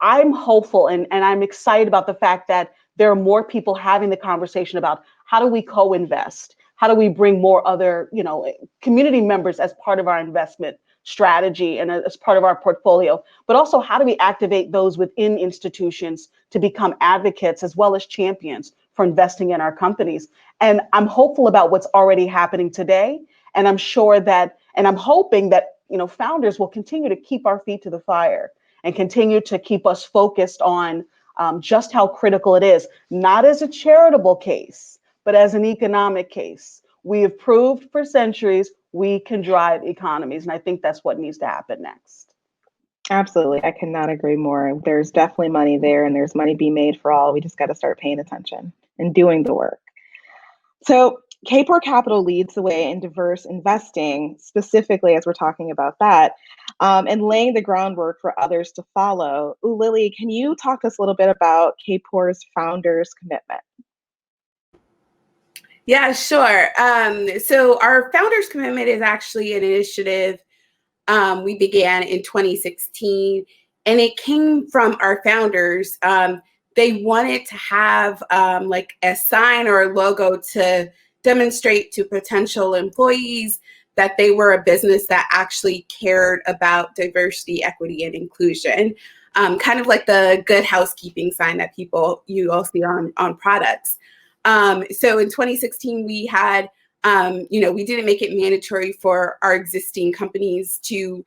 I'm hopeful and I'm excited about the fact that there are more people having the conversation about how do we co-invest? How do we bring more other, community members as part of our investment strategy and as part of our portfolio, but also how do we activate those within institutions to become advocates as well as champions for investing in our companies. And I'm hopeful about what's already happening today. And I'm sure that, and I'm hoping that, founders will continue to keep our feet to the fire and continue to keep us focused on just how critical it is, not as a charitable case, but as an economic case. We have proved for centuries we can drive economies, and I think that's what needs to happen next. Absolutely. I cannot agree more. There's definitely money there, and there's money being made for all. We just got to start paying attention and doing the work. So Kapor Capital leads the way in diverse investing, specifically as we're talking about that, and laying the groundwork for others to follow. Ulili, can you talk to us a little bit about Kapor's founders' commitment? Yeah, sure. So our founders' commitment is actually an initiative we began in 2016, and it came from our founders. They wanted to have like a sign or a logo to demonstrate to potential employees that they were a business that actually cared about diversity, equity, and inclusion. Kind of like the good housekeeping sign that you all see on products. So in 2016, we had, we didn't make it mandatory for our existing companies to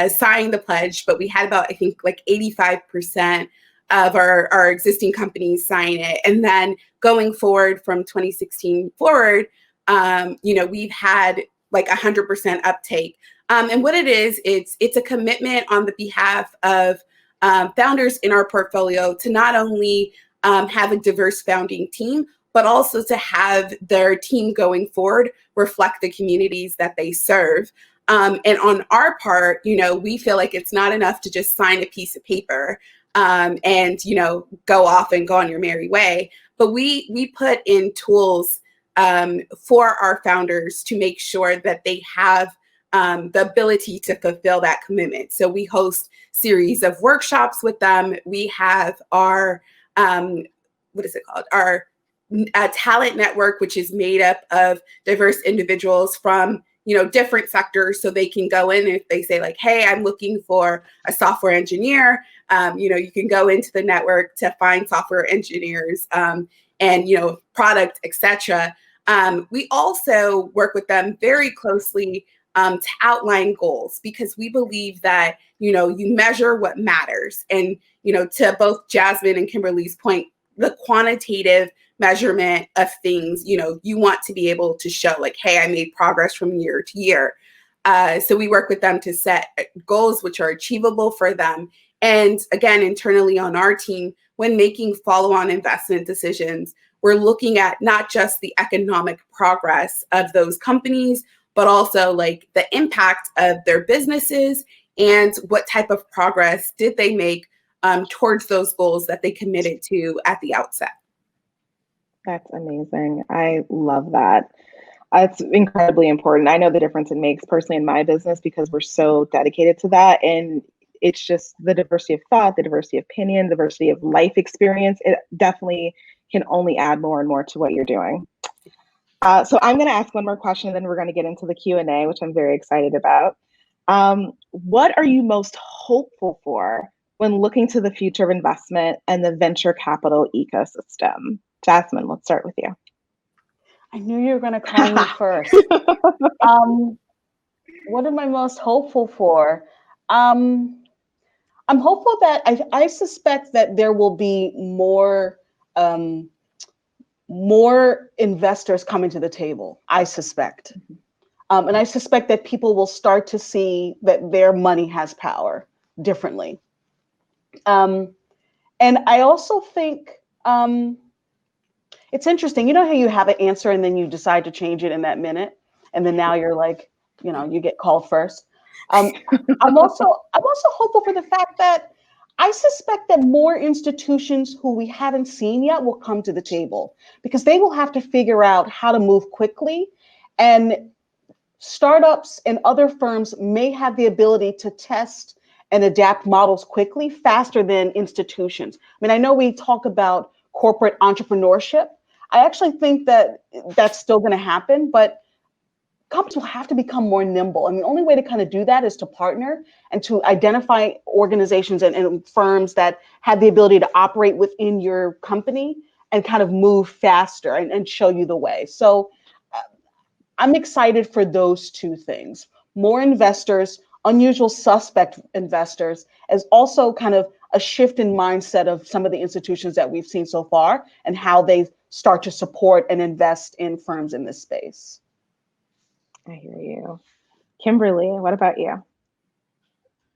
sign the pledge, but we had about, I think, like 85% of our existing companies sign it. And then going forward from 2016 forward, we've had like 100% uptake. And what it is, it's a commitment on the behalf of founders in our portfolio to not only have a diverse founding team, but also to have their team going forward reflect the communities that they serve. And on our part, we feel like it's not enough to just sign a piece of paper and, go off and go on your merry way. But we put in tools for our founders to make sure that they have the ability to fulfill that commitment. So we host series of workshops with them. We have our, our talent network, which is made up of diverse individuals from different sectors, so they can go in if they say like, hey, I'm looking for a software engineer. You can go into the network to find software engineers and product, etc. We also work with them very closely to outline goals, because we believe that you measure what matters. And to both Jasmine and Kimberly's point, the quantitative measurement of things, you want to be able to show like, hey, I made progress from year to year. So we work with them to set goals which are achievable for them. And again, internally on our team, when making follow-on investment decisions, we're looking at not just the economic progress of those companies, but also like the impact of their businesses and what type of progress did they make towards those goals that they committed to at the outset. That's amazing. I love that. It's incredibly important. I know the difference it makes personally in my business because we're so dedicated to that. And it's just the diversity of thought, the diversity of opinion, diversity of life experience. It definitely can only add more and more to what you're doing. So I'm going to ask one more question, and then we're going to get into the Q&A, which I'm very excited about. What are you most hopeful for when looking to the future of investment and the venture capital ecosystem? Jasmine, let's start with you. I knew you were going to call me first. What am I most hopeful for? I'm hopeful that I suspect that there will be more investors coming to the table. I suspect. And I suspect that people will start to see that their money has power differently. And I also think it's interesting. You know how you have an answer and then you decide to change it in that minute, and then now you're like, you get called first. I'm also hopeful for the fact that I suspect that more institutions who we haven't seen yet will come to the table, because they will have to figure out how to move quickly, and startups and other firms may have the ability to test and adapt models quickly, faster than institutions. I mean, I know we talk about corporate entrepreneurship. I actually think that that's still going to happen, but companies will have to become more nimble. And the only way to kind of do that is to partner and to identify organizations and firms that have the ability to operate within your company and kind of move faster and show you the way. So I'm excited for those two things. More investors, unusual suspect investors, as also kind of a shift in mindset of some of the institutions that we've seen so far and how they start to support and invest in firms in this space. I hear you. Kimberly, what about you?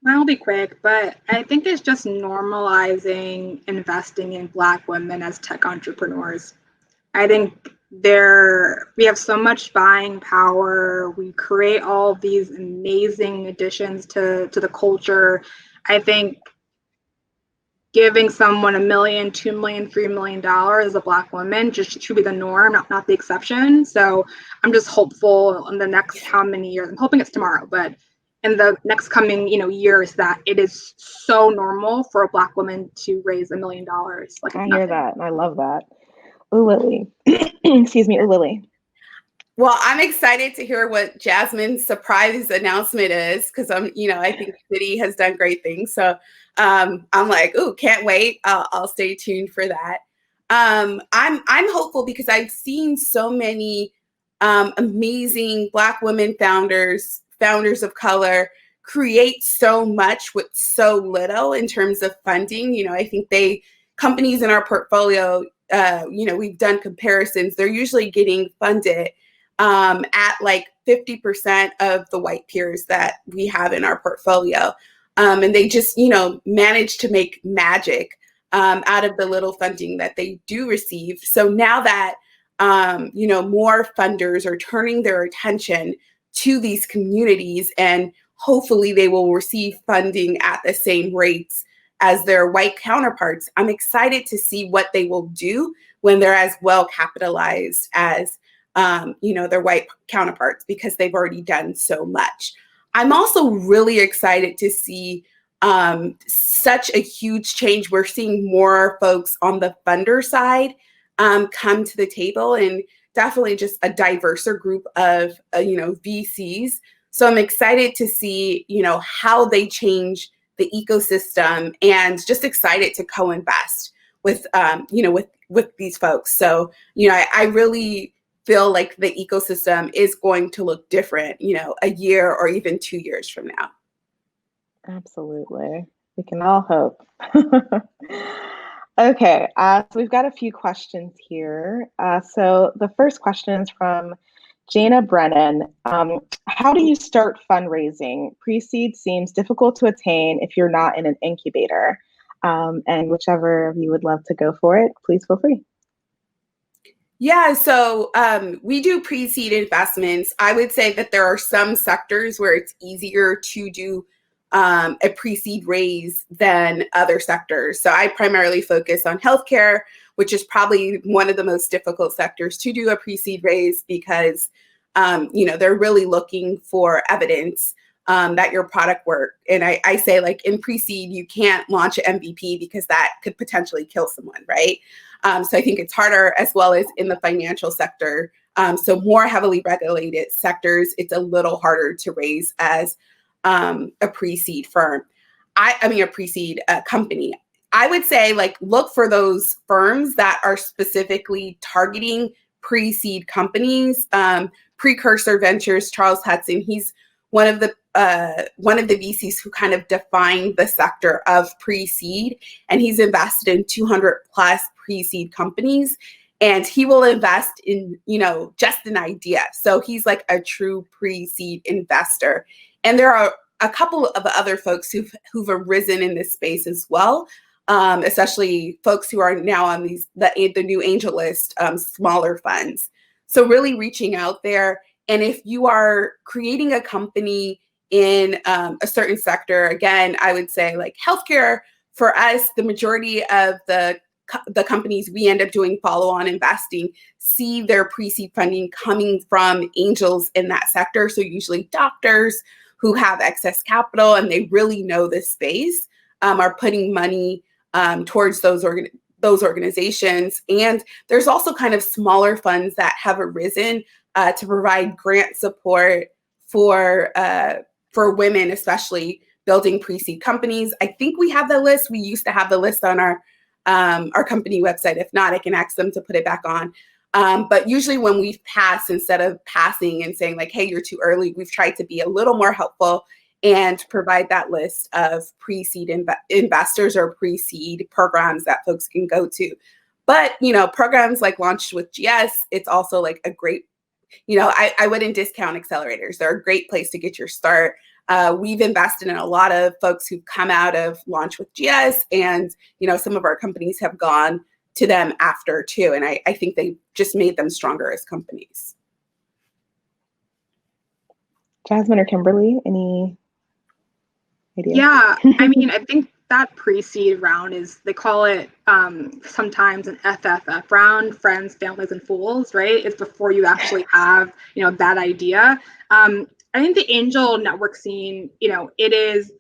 I'll be quick, but I think it's just normalizing investing in Black women as tech entrepreneurs. I think we have so much buying power. We create all of these amazing additions to the culture. I think giving someone $1 million, $2 million, $3 million as a Black woman just should be the norm, not the exception. So I'm just hopeful in the next how many years, I'm hoping it's tomorrow, but in the next coming years, that it is so normal for a Black woman to raise $1 million. Like, I hear that. I love that. Ulili. Excuse me, Ulili. Well, I'm excited to hear what Jasmine's surprise announcement is, because I think Citi has done great things. So I'm like, ooh, can't wait. I'll stay tuned for that. I'm hopeful because I've seen so many amazing Black women founders of color create so much with so little in terms of funding. I think companies in our portfolio, we've done comparisons. They're usually getting funded at like 50% of the white peers that we have in our portfolio. And they just, manage to make magic out of the little funding that they do receive. So now that, more funders are turning their attention to these communities, and hopefully they will receive funding at the same rates as their white counterparts, I'm excited to see what they will do when they're as well capitalized as their white counterparts, because they've already done so much. I'm also really excited to see such a huge change. We're seeing more folks on the funder side come to the table, and definitely just a diverser group of VCs. So I'm excited to see how they change the ecosystem, and just excited to co-invest with with these folks. So I really feel like the ecosystem is going to look different, a year or even 2 years from now. Absolutely. We can all hope. Okay, so we've got a few questions here. So the first question is from Jana Brennan. How do you start fundraising? Pre-seed seems difficult to attain if you're not in an incubator. And whichever of you would love to go for it, please feel free. Yeah, so we do pre-seed investments. I would say that there are some sectors where it's easier to do a pre-seed raise than other sectors. So I primarily focus on healthcare, which is probably one of the most difficult sectors to do a pre-seed raise, because they're really looking for evidence that your product worked. And I say, like, in pre-seed, you can't launch an MVP because that could potentially kill someone, right? So I think it's harder, as well as in the financial sector. So more heavily regulated sectors, it's a little harder to raise as a pre-seed firm. a pre-seed company. I would say like look for those firms that are specifically targeting pre-seed companies. Precursor Ventures, Charles Hudson, he's one of the VCs who kind of defined the sector of pre-seed, and he's invested in 200 plus pre-seed companies, and he will invest in, just an idea. So he's like a true pre-seed investor. And there are a couple of other folks who've arisen in this space as well, especially folks who are now on the new angel list, smaller funds. So really reaching out there. And if you are creating a company in a certain sector, again, I would say like healthcare, for us, the majority of the companies we end up doing follow-on investing see their pre-seed funding coming from angels in that sector. So usually doctors who have excess capital and they really know this space are putting money towards those organizations. And there's also kind of smaller funds that have arisen to provide grant support for women, especially building pre-seed companies. I think we have the list. We used to have the list on our company website. If not, I can ask them to put it back on. But usually when we've passed, instead of passing and saying like, hey, you're too early, we've tried to be a little more helpful and provide that list of pre-seed investors or pre-seed programs that folks can go to. But, programs like Launched with GS, it's also like a great, I wouldn't discount accelerators. They're a great place to get your start. We've invested in a lot of folks who've come out of Launch with GS, and, some of our companies have gone to them after too. And I think they just made them stronger as companies. Jasmine or Kimberly, any idea? Yeah, I think that pre-seed round they call it sometimes an FFF round, friends, families, and fools, right? It's before you actually have, that idea. I think the angel network scene, it is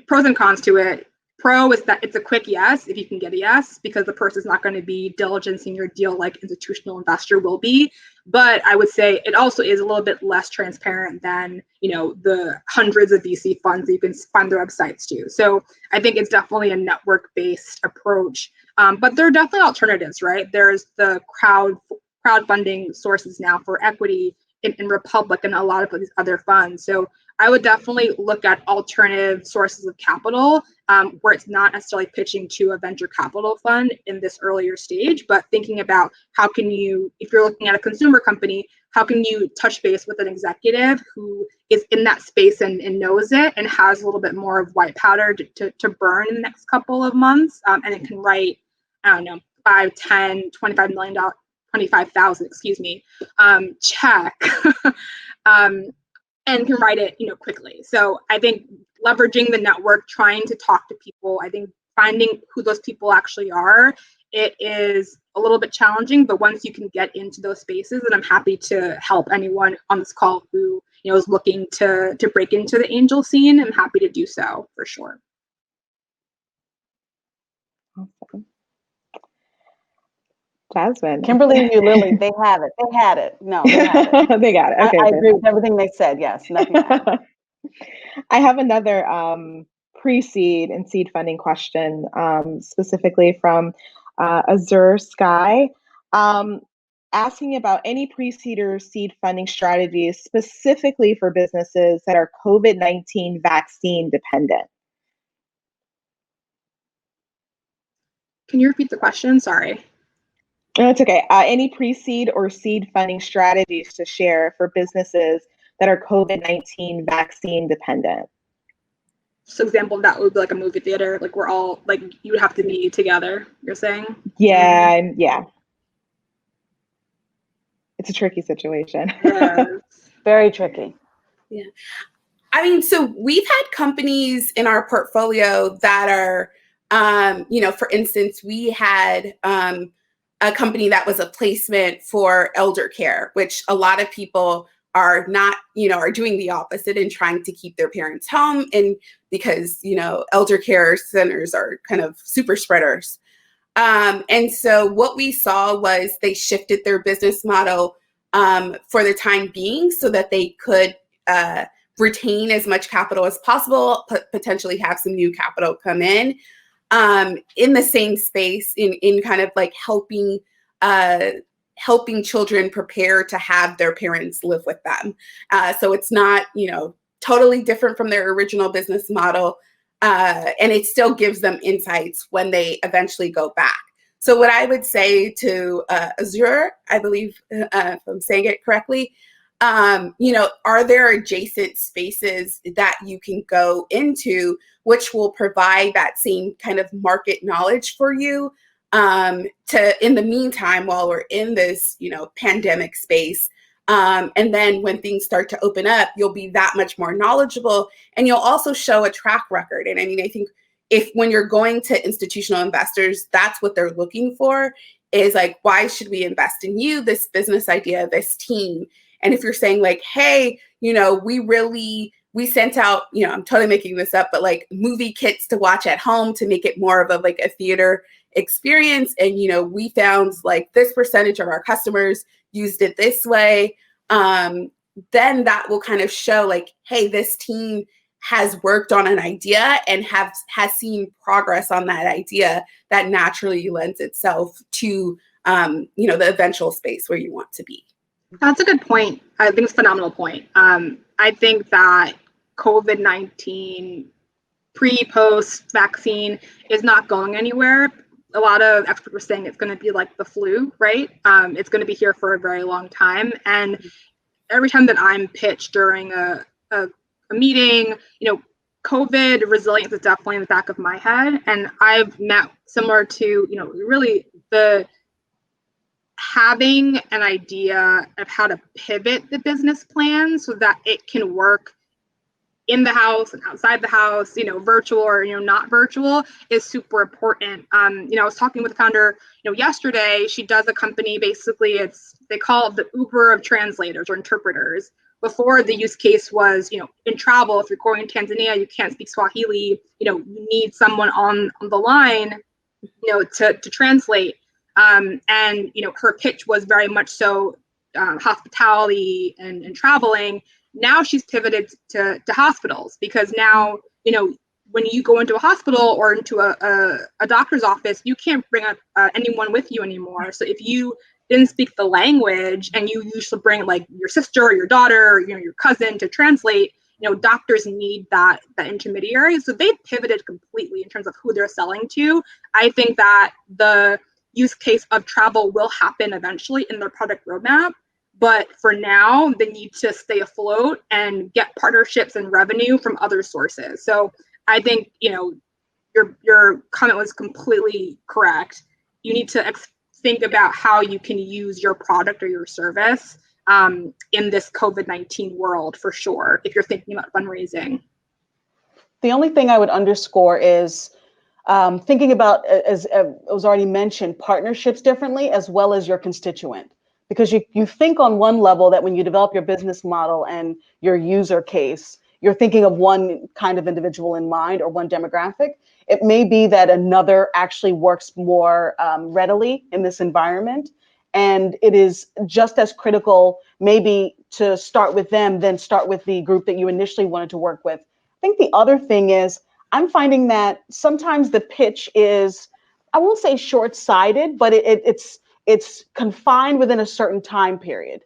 pros and cons to it. Pro is that it's a quick yes, if you can get a yes, because the person's not going to be diligencing your deal like institutional investor will be. But I would say it also is a little bit less transparent than, the hundreds of VC funds that you can find their websites to. So I think it's definitely a network-based approach. But there are definitely alternatives, right? There's the crowdfunding sources now for equity in Republic and a lot of these other funds. So I would definitely look at alternative sources of capital where it's not necessarily pitching to a venture capital fund in this earlier stage, but thinking about how can you, if you're looking at a consumer company, how can you touch base with an executive who is in that space and knows it and has a little bit more of white powder to burn in the next couple of months, and it can write, I don't know, $5, $10, $25 million, 25,000, check. And can write it, quickly. So I think leveraging the network, trying to talk to people, I think finding who those people actually are, it is a little bit challenging, but once you can get into those spaces, and I'm happy to help anyone on this call who, is looking to break into the angel scene, I'm happy to do so for sure. Awesome. Jasmine. Kimberly and Ulili, they have it. They had it. No, they have it. They got it. Okay, I agree with everything they said. Yes, nothing to add. I have another pre-seed and seed funding question, specifically from Azure Sky, asking about any pre-seed or seed funding strategies specifically for businesses that are COVID-19 vaccine dependent. Can you repeat the question? Sorry. No, it's okay. Any pre-seed or seed funding strategies to share for businesses that are COVID-19 vaccine dependent? So example of that would be like a movie theater, like we're all, like you would have to be together, you're saying? Yeah, yeah. It's a tricky situation. Yes. Very tricky. Yeah. So we've had companies in our portfolio that are, for instance, we had a company that was a placement for elder care, which a lot of people are not, are doing the opposite and trying to keep their parents home. And because, elder care centers are kind of super spreaders. And so what we saw was they shifted their business model for the time being so that they could retain as much capital as possible, potentially have some new capital come in the same space in kind of like helping children prepare to have their parents live with them. So it's not, totally different from their original business model. And it still gives them insights when they eventually go back. So what I would say to Azure, I believe, if I'm saying it correctly, are there adjacent spaces that you can go into which will provide that same kind of market knowledge for you in the meantime, while we're in this, pandemic space. And then when things start to open up, you'll be that much more knowledgeable, and you'll also show a track record. And I mean, I think when you're going to institutional investors, that's what they're looking for, is like, why should we invest in you, this business idea, this team? And if you're saying like, hey, we sent out, I'm totally making this up, but like movie kits to watch at home to make it more of a theater experience. And, we found like this percentage of our customers used it this way. Then that will kind of show like, hey, this team has worked on an idea and has seen progress on that idea that naturally lends itself to, the eventual space where you want to be. That's a good point. I think it's a phenomenal point. I think that COVID-19 pre-post vaccine is not going anywhere. A lot of experts were saying it's going to be like the flu, right? It's going to be here for a very long time. And every time that I'm pitched during a meeting, COVID resilience is definitely in the back of my head. And I've met similar to, really the having an idea of how to pivot the business plan so that it can work in the house and outside the house, virtual or, not virtual, is super important. I was talking with the founder, yesterday. She does a company, basically they call it the Uber of translators or interpreters. Before, the use case was, in travel, if you're going to Tanzania, you can't speak Swahili, you need someone on the line, to translate. And, her pitch was very much so hospitality and traveling. Now she's pivoted to hospitals, because now, when you go into a hospital or into a doctor's office, you can't bring up anyone with you anymore. So if you didn't speak the language and you usually bring like your sister or your daughter or, your cousin to translate, doctors need that intermediary. So they've pivoted completely in terms of who they're selling to. I think that the use case of travel will happen eventually in their product roadmap. But for now, they need to stay afloat and get partnerships and revenue from other sources. So I think, your comment was completely correct. You need to think about how you can use your product or your service in this COVID-19 world, for sure, if you're thinking about fundraising. The only thing I would underscore is thinking about, as was already mentioned, partnerships differently, as well as your constituent. Because you think on one level that when you develop your business model and your user case, you're thinking of one kind of individual in mind or one demographic. It may be that another actually works more readily in this environment. And it is just as critical maybe to start with them than start with the group that you initially wanted to work with. I think the other thing is, I'm finding that sometimes the pitch is, I won't say short-sighted, but it's confined within a certain time period.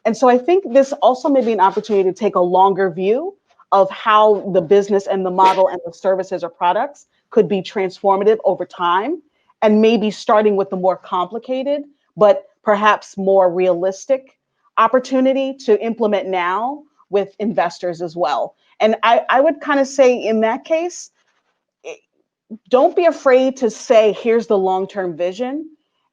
And so I think this also may be an opportunity to take a longer view of how the business and the model and the services or products could be transformative over time, and maybe starting with the more complicated, but perhaps more realistic opportunity to implement now with investors as well. And I would kind of say in that case, don't be afraid to say, here's the long-term vision,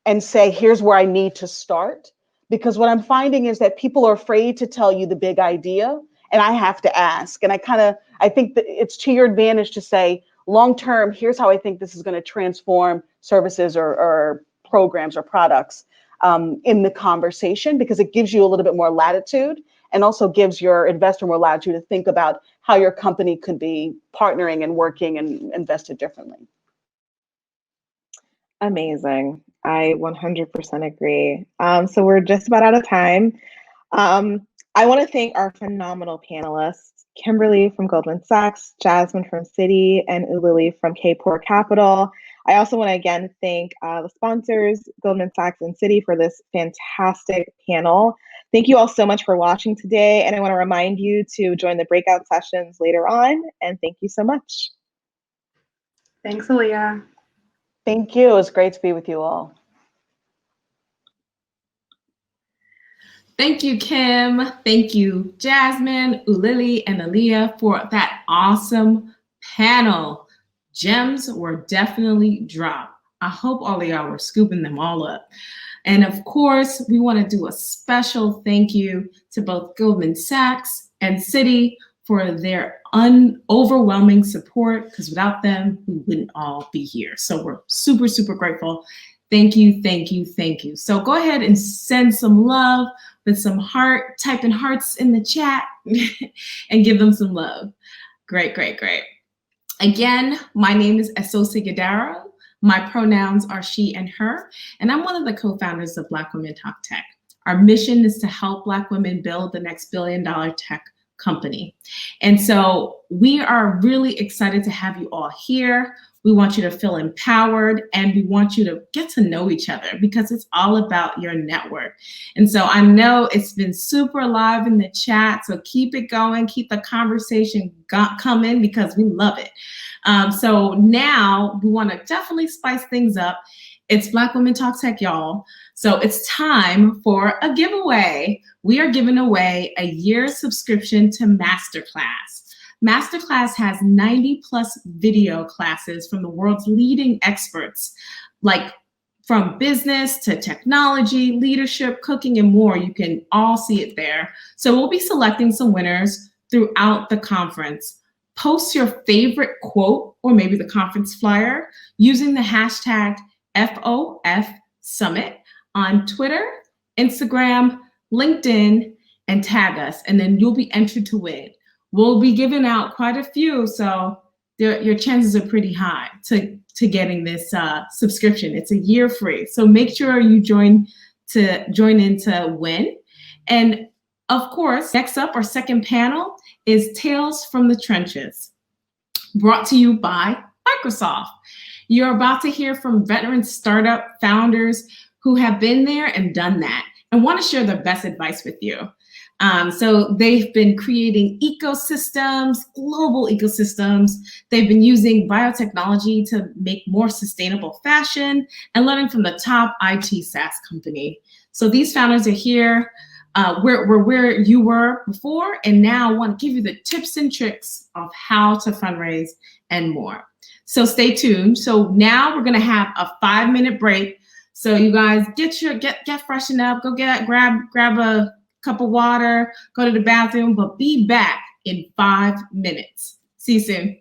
and say, here's where I need to start. Because what I'm finding is that people are afraid to tell you the big idea, and I have to ask. And I think that it's to your advantage to say, long-term, here's how I think this is going to transform services or programs or products in the conversation, because it gives you a little bit more latitude, and also gives your investor more latitude to think about how your company could be partnering and working and invested differently. Amazing. I 100% agree. So we're just about out of time. I want to thank our phenomenal panelists. Kimberly from Goldman Sachs, Jasmine from Citi, and Ulili from Kapor-Kapor. I also want to again thank the sponsors, Goldman Sachs and Citi, for this fantastic panel. Thank you all so much for watching today, and I want to remind you to join the breakout sessions later on, and thank you so much. Thanks, Alia. Thank you. It was great to be with you all. Thank you, Kim. Thank you, Jasmine, Ulili, and Alia for that awesome panel. Gems were definitely dropped. I hope all of y'all were scooping them all up. And of course, we want to do a special thank you to both Goldman Sachs and Citi for their overwhelming support, because without them, we wouldn't all be here. So we're super, super grateful. Thank you, thank you, thank you. So go ahead and send some love with some type in hearts in the chat and give them some love. Great, great, great. Again, my name is Esosi Gadaro. My pronouns are she and her, and I'm one of the co-founders of Black Women Talk Tech. Our mission is to help Black women build the next billion-dollar tech company. And so we are really excited to have you all here. We want you to feel empowered, and we want you to get to know each other, because it's all about your network. And so I know it's been super alive in the chat, so keep it going, keep the conversation coming, because we love it. So now we want to definitely spice things up. It's Black Women Talk Tech, y'all. So it's time for a giveaway. We are giving away a year subscription to Masterclass. Masterclass has 90+ video classes from the world's leading experts, like from business to technology, leadership, cooking, and more. You can all see it there. So we'll be selecting some winners throughout the conference. Post your favorite quote or maybe the conference flyer using the hashtag FOF Summit on Twitter, Instagram, LinkedIn, and tag us, and then you'll be entered to win. We'll be giving out quite a few, so your chances are pretty high to getting this subscription. It's a year free, so make sure you join in to win. And of course, next up, our second panel is Tales from the Trenches, brought to you by Microsoft. You're about to hear from veteran startup founders who have been there and done that and want to share their best advice with you. So they've been creating ecosystems, global ecosystems. They've been using biotechnology to make more sustainable fashion and learning from the top IT SaaS company. So these founders are here. We're where you were before, and now I want to give you the tips and tricks of how to fundraise and more. So stay tuned. So now we're gonna have a 5-minute break. So you guys get freshened up, go grab a cup of water, go to the bathroom, but be back in 5 minutes. See you soon.